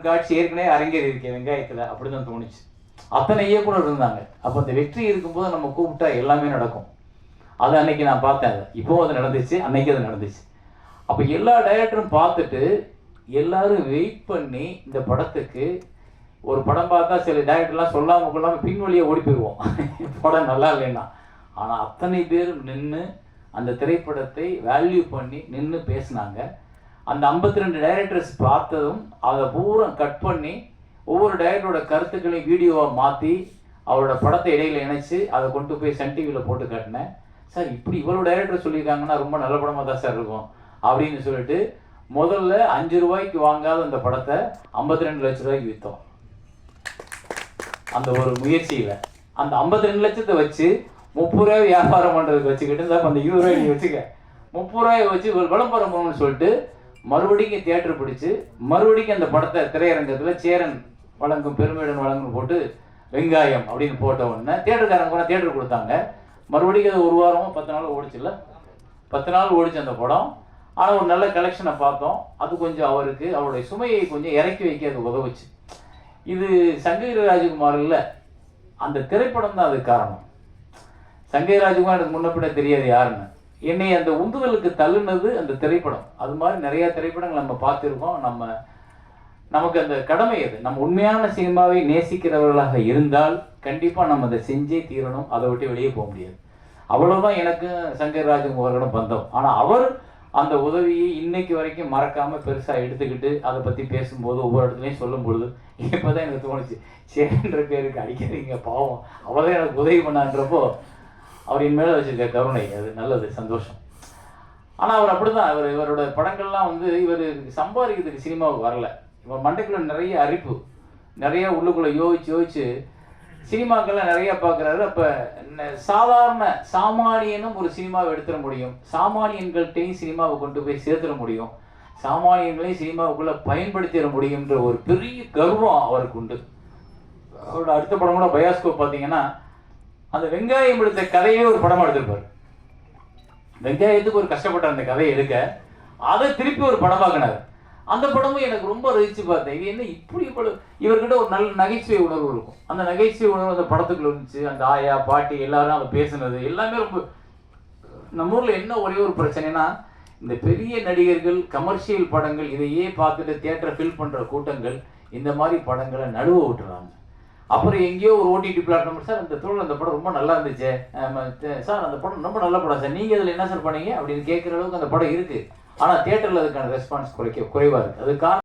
காட்சி ஏற்கனவே அரங்கேறி இருக்கேன் வெங்காயத்தில், அப்படிதான் தோணுச்சு. அத்தனை இயக்குனர் இருந்தாங்க. அப்போ அந்த வெற்றி இருக்கும்போது நம்ம கூப்பிட்டா எல்லாமே நடக்கும். அது அன்னைக்கு நான் பார்த்தேன். அதை இப்போவும் அது நடந்துச்சு, அன்னைக்கு அது நடந்துச்சு. அப்போ எல்லா டைரக்டரும் பார்த்துட்டு எல்லாரும் வெயிட் பண்ணி இந்த படத்துக்கு ஒரு படம் பார்த்தா சில டைரக்டர்லாம் சொல்லாமல் கொள்ளாமல் பின்வழியை ஓடி போயிடுவோம் படம் நல்லா இல்லைன்னா. ஆனால் அத்தனை பேர் நின்று அந்த திரைப்படத்தை வேல்யூ பண்ணி நின்று பேசினாங்க. அந்த 52 டைரக்டர்ஸ் பார்த்ததும் அதை பூரா கட் பண்ணி ஒவ்வொரு டைரக்டரோட கருத்துக்களையும் வீடியோவாக மாற்றி அவரோட படத்தை இடையில இணைச்சு அதை கொண்டு போய் சன் டிவியில் போட்டு காட்டினேன். சார் இப்படி இவ்வளோ டைரக்டர் சொல்லியிருக்காங்கன்னா ரொம்ப நல்ல படமாக தான் சார் இருக்கும் அப்படின்னு சொல்லிட்டு முதல்ல 5 ரூபாய்க்கு வாங்காத அந்த படத்தை 52 லட்ச ரூபாய்க்கு விற்றோம். அந்த ஒரு முயற்சியில் அந்த 52 லட்சத்தை வச்சு 30 ரூபாய் வியாபாரம் பண்ணுறதுக்கு வச்சுக்கிட்டு இந்த அந்த 20 ரூபாய் நீ வச்சுக்க, 30 ரூபாயை வச்சு ஒரு விளம்பரம் போகணும்னு சொல்லிட்டு மறுபடியும் தியேட்டர் பிடிச்சி மறுபடியும் அந்த படத்தை திரையரங்கத்தில் சேரன் வழங்கும் பெருமையுடன் வழங்கும் போட்டு வெங்காயம் அப்படின்னு போட்ட உடனே தியேட்டருக்காரங்க கூட தியேட்டர் கொடுத்தாங்க. மறுபடியும் அது 1 வாரமோ 10 நாள் ஓடிச்சுல்ல, 10 நாள் ஓடிச்சு அந்த படம். ஆனால் ஒரு நல்ல கலெக்ஷனை பார்த்தோம். அது கொஞ்சம் அவருக்கு அவருடைய சுமையை கொஞ்சம் இறக்கி வைக்க அது உதவுச்சு. இது சங்ககிரி ராஜகுமார் இல்லை, அந்த திரைப்படம் தான் அதுக்கு காரணம். சங்ககிரி ராஜகுமார் எனக்கு முன்னப்பிட தெரியாது யாருன்னு. என்னை அந்த உந்துதலுக்கு தள்ளுனது அந்த திரைப்படம். அது மாதிரி நிறைய திரைப்படங்கள் நம்ம பார்த்துருக்கோம். நமக்கு அந்த கடமை அது. நம்ம உண்மையான சினிமாவை நேசிக்கிறவர்களாக இருந்தால் கண்டிப்பாக நம்ம அதை செஞ்சே தீரணும். அதை விட்டு வெளியே போக முடியாது. அவ்வளோதான் எனக்கு சங்கர் ராஜகுமாரோட பந்தம். ஆனால் அவர் அந்த உதவியை இன்னைக்கு வரைக்கும் மறக்காமல் பெருசாக எடுத்துக்கிட்டு அதை பற்றி பேசும்போது ஒவ்வொரு இடத்துலையும் சொல்லும் பொழுது இப்போ தான் எனக்கு தோணுச்சு, சேரன்ற பேருக்கு அடிக்கிறீங்க பாவம், அவரே எனக்கு உதவி பண்ணான்றப்போ அவர் என் மேலே வச்சுருக்க கருணை அது நல்லது, சந்தோஷம். ஆனால் அவர் அப்படி தான். இவரோட படங்கள்லாம் இவர் சம்பாதிக்கிறதுக்கு சினிமாவுக்கு வரல. இவர் மண்டைக்குள்ள நிறைய அரிப்பு, நிறைய உள்ளுக்குள்ளே யோசிச்சு சினிமாக்கள்லாம் நிறைய பார்க்குறாரு. அப்போ சாதாரண சாமானியனும் ஒரு சினிமாவை எடுத்துட முடியும், சாமானியன்கள்கிட்டையும் சினிமாவை கொண்டு போய் சேர்த்துட முடியும், சாமானியங்களையும் சினிமாவுக்குள்ளே பயன்படுத்திட முடியுன்ற ஒரு பெரிய கர்வம் அவருக்கு உண்டு. அவரோட அடுத்த படம் கூட பயாஸ்கோப் பார்த்தீங்கன்னா அந்த வெங்காயம் எடுத்த கதையே ஒரு படமாக எடுத்திருப்பார். வெங்காயத்துக்கு ஒரு கஷ்டப்பட்ட அந்த கதையை எடுக்க அதை திருப்பி ஒரு படமாக்கினார். அந்த படமும் எனக்கு ரொம்ப ரசித்து பார்த்தேன். இது என்ன இப்படி இவர்கிட்ட ஒரு நல்ல நகைச்சுவை உணர்வு இருக்கும். அந்த நகைச்சுவை உணர்வு அந்த படத்துக்குள்ள இருந்துச்சு. அந்த ஆயா பாட்டி எல்லாரும் அதை பேசுனது எல்லாமே ரொம்ப. நம்ம ஊரில் என்ன ஒரே ஒரு பிரச்சனைனா, இந்த பெரிய நடிகர்கள் கமர்ஷியல் படங்கள் இதையே பார்த்துட்டு தியேட்டரை ஃபில் பண்ணுற கூட்டங்கள் இந்த மாதிரி படங்களை நடுவ விட்டுறாங்க. அப்புறம் எங்கேயோ ஒரு ஓடிடி பிளாட்ஃபார்ம், சார் அந்த தோல் அந்த படம் ரொம்ப நல்லா இருந்துச்சு சார், அந்த படம் ரொம்ப நல்ல படம் சார், நீங்கள் அதில் என்ன சார் பண்ணீங்க அப்படின்னு கேட்குற அளவுக்கு அந்த படம் இருக்குது. ஆனால் தியேட்டரில் அதுக்கான ரெஸ்பான்ஸ் குறைவாக இருக்குது. அது காரணம்